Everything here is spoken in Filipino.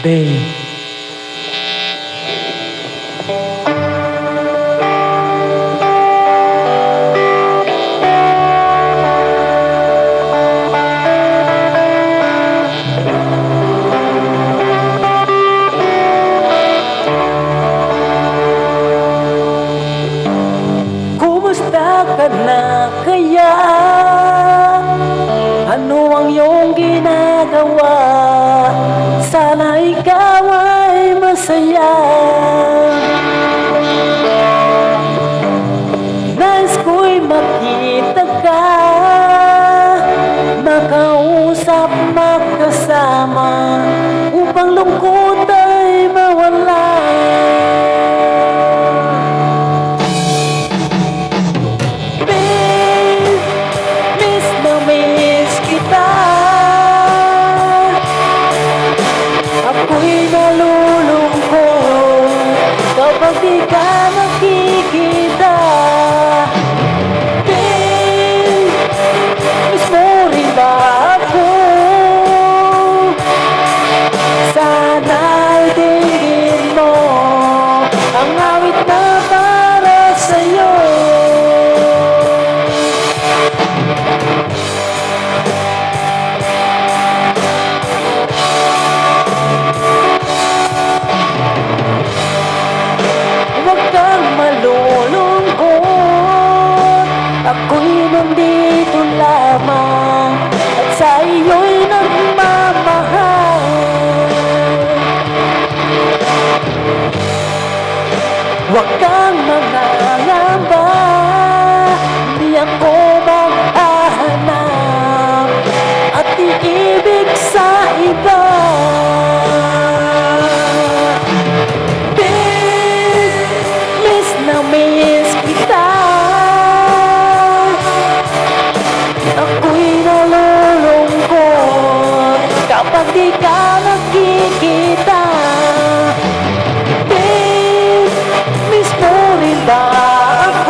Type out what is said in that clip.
Babe, kumusta ka na kaya? Ano ang iyong ginagawa? Sana ikaw ay masaya. Nais ko'y makita ka, makausap, makasama, upang lungkot ay mawala. Babe, miss na miss kita. Ako'y nalulungkot kapag di ka nakikita. Babe, miss mo rin ba ako? Sana'y tingin mo ang awit na para sa'yo. Huwag kang malulungkot, ako'y nandito lamang at sa iyo'y nagmamahal. Huwag kang mangangamba, di ako maghahanap at iibig sa iba. Miss na miss kita. Ako'y nalulungkot kapag di ka nakikita. Babe, miss mo rin ba ako?